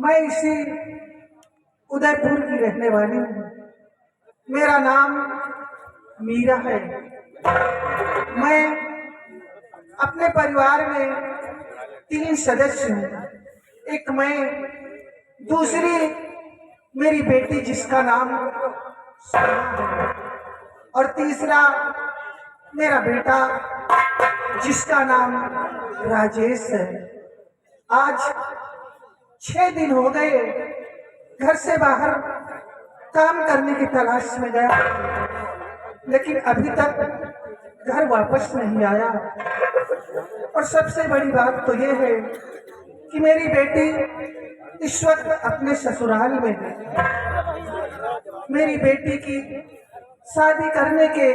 मैं इसी उदयपुर की रहने वाली हूँ। मेरा नाम मीरा है। मैं अपने परिवार में 3 सदस्य हूँ। एक मैं, दूसरी मेरी बेटी जिसका नाम सोना है, और तीसरा मेरा बेटा जिसका नाम राजेश है। आज 6 दिन हो गए घर से बाहर काम करने की तलाश में गया, लेकिन अभी तक घर वापस नहीं आया। और सबसे बड़ी बात तो ये है कि मेरी बेटी इस वक्त अपने ससुराल में है। मेरी बेटी की शादी करने के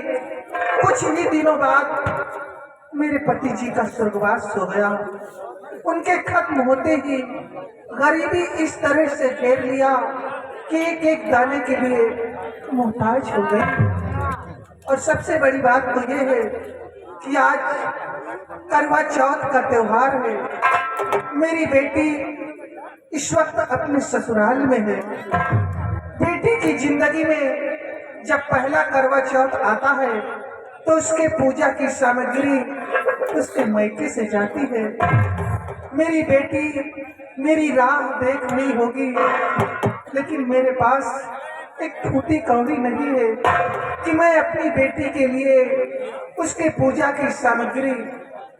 कुछ ही दिनों बाद मेरे पति जी का स्वर्गवास हो गया। उनके खत्म होते ही गरीबी इस तरह से घेर लिया कि एक एक दाने के लिए मोहताज हो गए। और सबसे बड़ी बात तो ये है कि आज करवा चौथ का त्योहार है। मेरी बेटी इस वक्त अपने ससुराल में है। बेटी की जिंदगी में जब पहला करवा चौथ आता है तो उसके पूजा की सामग्री उसके मायके से जाती है। मेरी बेटी मेरी राह देख रही होगी, लेकिन मेरे पास एक फूटी कौड़ी नहीं है कि मैं अपनी बेटी के लिए उसके पूजा की सामग्री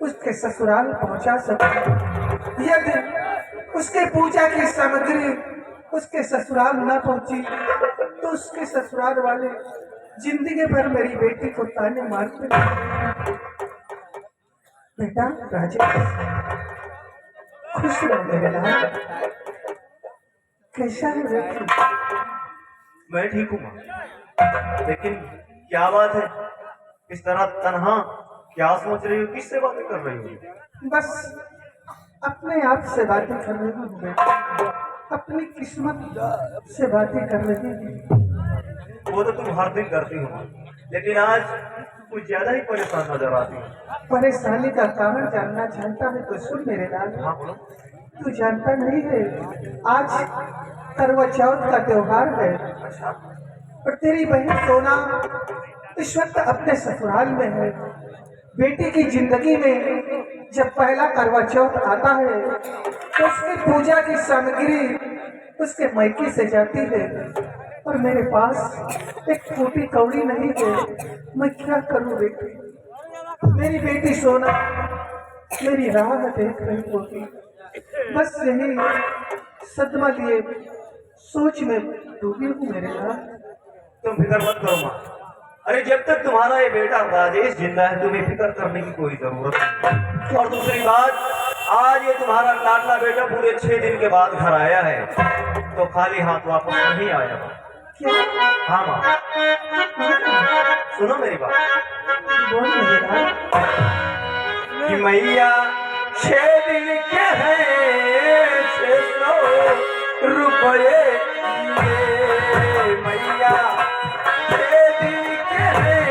उसके ससुराल पहुंचा सकूं। यदि उसके पूजा की सामग्री उसके ससुराल न पहुंची तो उसके ससुराल वाले जिंदगी भर मेरी बेटी को ताने मारते। बेटा राजेश, खुश रहो मेरे लाल। कैसा है बेटी? मैं ठीक हूँ माँ, लेकिन क्या बात है? इस तरह तन्हा क्या सोच रही हो? किससे बातें कर रही हो? बस अपने आप से बातें कर रही हूँ बेटा, अपनी किस्मत से बातें कर रही हूँ। वो तो तुम हर दिन करती हो, लेकिन आज कुछ ज्यादा ही परेशान नजर आती हो। परेशानी का कारण जानना चाहता है तो सुन मेरे लाल। हाँ बोलो। तू जानता नहीं है, आज करवा चौथ का त्योहार है और तेरी बहन सोना इस वक्त अपने ससुराल में है। बेटी की जिंदगी में जब पहला करवा चौथ आता है तो उसकी पूजा की सामग्री उसके मायके से जाती है, और मेरे पास एक फूटी कौड़ी नहीं है। मैं क्या करूं बेटी? मेरी बेटी सोना मेरी राह देख रही होगी। बस यही सदमा लिए सोच में डूबी हूँ मेरे लाल। तुम फिक्र मत करो माँ। अरे जब तक तुम्हारा ये बेटा राजेश जिंदा है तुम्हें फिक्र करने की कोई जरूरत नहीं। और दूसरी बात, आज ये तुम्हारा लाडला बेटा पूरे 6 दिन के बाद घर आया है, तो खाली हाथ वापस नहीं आया। क्या? हाँ माँ, सुनो मेरी बात। बोल मेरे लाल। कि मैया 6 दिन के हैं 600 रुपये मैया 6 दिन के हैं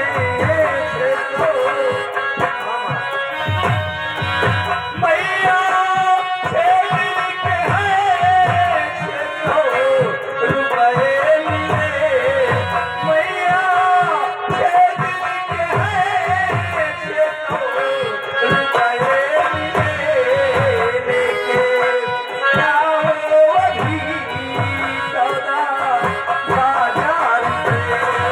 600 मैया 6 दिन के हैं 600 रुपये मैया 6 दिन के हैं 600 रुपये लेके आओ अभी सौदा बाजार से लेके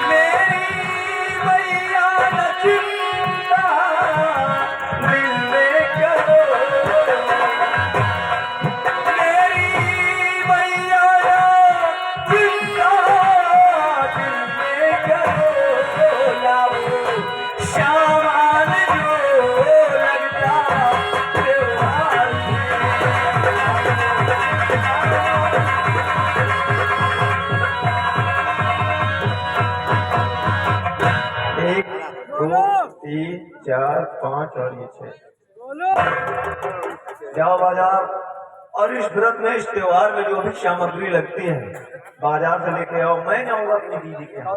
मेरी मैया न चिंता दिल में करो मेरी मैया न चिंता दिल में करो लाओ सामान जो लगता त्योहार में। 1 2 3 4 5 और ये 6 जाओ बाजार, और इस व्रत में इस त्योहार में जो भी सामग्री लगती है बाजार से लेके आओ। मैं जाऊंगा अपनी दीदी के यहाँ।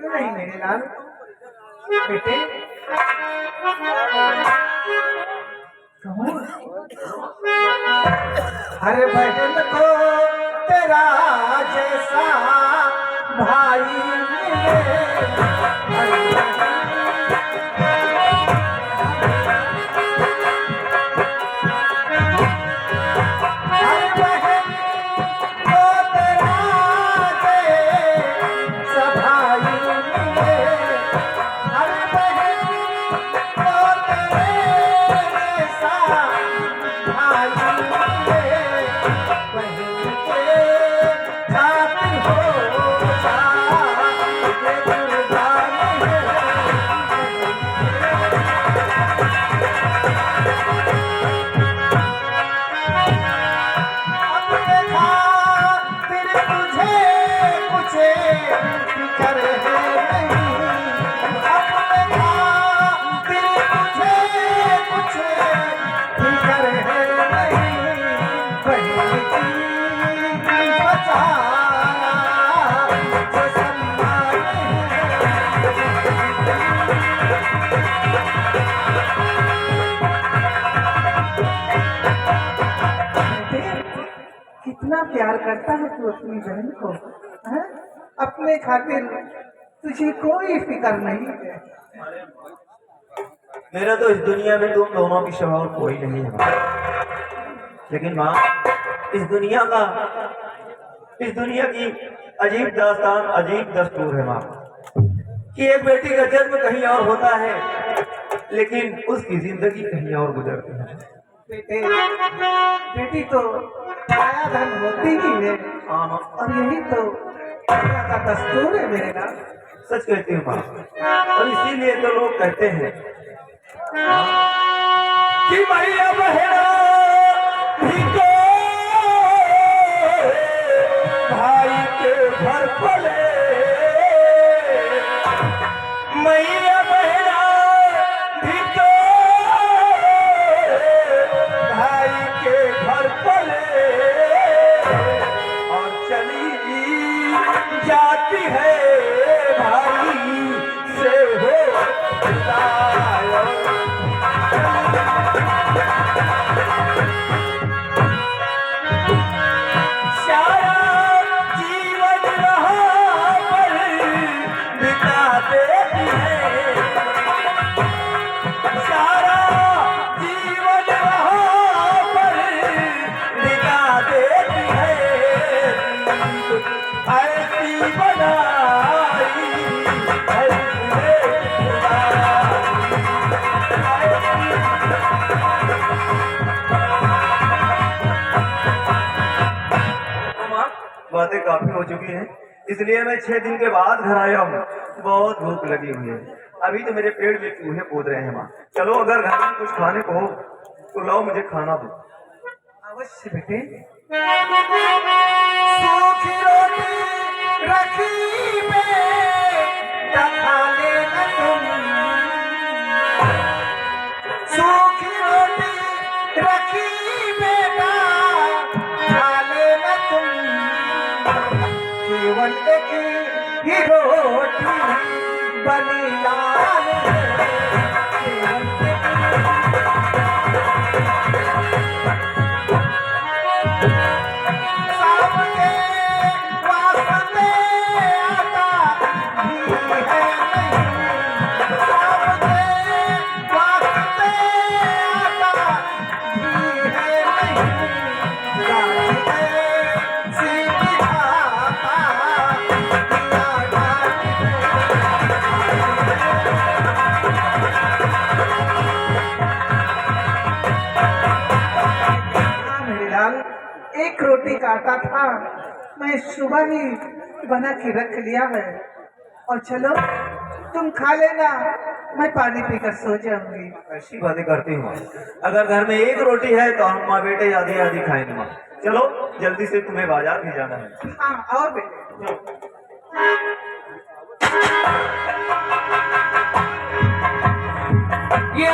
नहीं मेरे लाल, बेटे कौन? अरे बहन को तेरा जैसा भाई मिले। अरे बहन को तेरा जैसा भाई मिले। अरे बहन को तेरे जैसा भाई मिले। बहन के खातिर हो जा ये कुर्बानी है। अपने खातिर तुझे कुछ फिक्र है नहीं। अपने खातिर तुझे कुछ फिक्र है नहीं। बहन की बचाया जो सम्मान है। कितना प्यार करता है तू अपनी बहन को, हैं? अपने खातिर तुझे कोई फिक्र नहीं है। मेरा तो इस दुनिया में तुम दोनों की स्वभाव कोई नहीं है माँ। लेकिन माँ, इस दुनिया की अजीब दास्तान, अजीब दस्तूर है माँ, कि एक बेटी का जन्म कहीं और होता है लेकिन उसकी जिंदगी कहीं और गुजरती है। बेटे बेटी तो माया धन होती ही है। हाँ माँ, और यही तो दुनिया का दस्तूर है मेरे नाम। सच कहती हूँ माँ। और इसीलिए तो लोग कहते हैं कि मैया बहना भी तो भाई के घर पले। मैया बहना भी तो भाई के घर पले। और चली जाती है भाई से हो जाए। सारा जीवन वहाँ पर बिता देती है। सारा जीवन वहाँ पर बिता देती है। ऐसी बनाई है बातें काफी हो चुकी हैं, इसलिए मैं 6 दिन के बाद घर आया हूँ। बहुत भूख लगी हुई है। अभी तो मेरे पेट में चूहे कूद रहे हैं माँ। चलो अगर घर में कुछ खाने को हो तो लाओ, मुझे खाना दो। अवश्य बेटे। सूखी रोटी रखी बेटा खा लेना तुम। सूखी रोटी रखी बेटा खा लेना तुम। केवल एक ही रोटी बनी लाल है। केवल सबके वास्ते आता भी है नहीं। सबके वास्ते आता भी है नहीं। गाड़ी ऐसी बिठाता दिया ढाल। हाँ मेरे लाल, एक रोटी का आटा था, मैं सुबह ही बना के रख लिया है। और चलो तुम खा लेना, मैं पानी पीकर सो जाऊंगी। ऐसी बातें करती हूँ। अगर घर में एक रोटी है तो हम माँ बेटे आधी आधी खाएंगे माँ। चलो जल्दी से, तुम्हें बाजार भी जाना है। हाँ और बेटे ये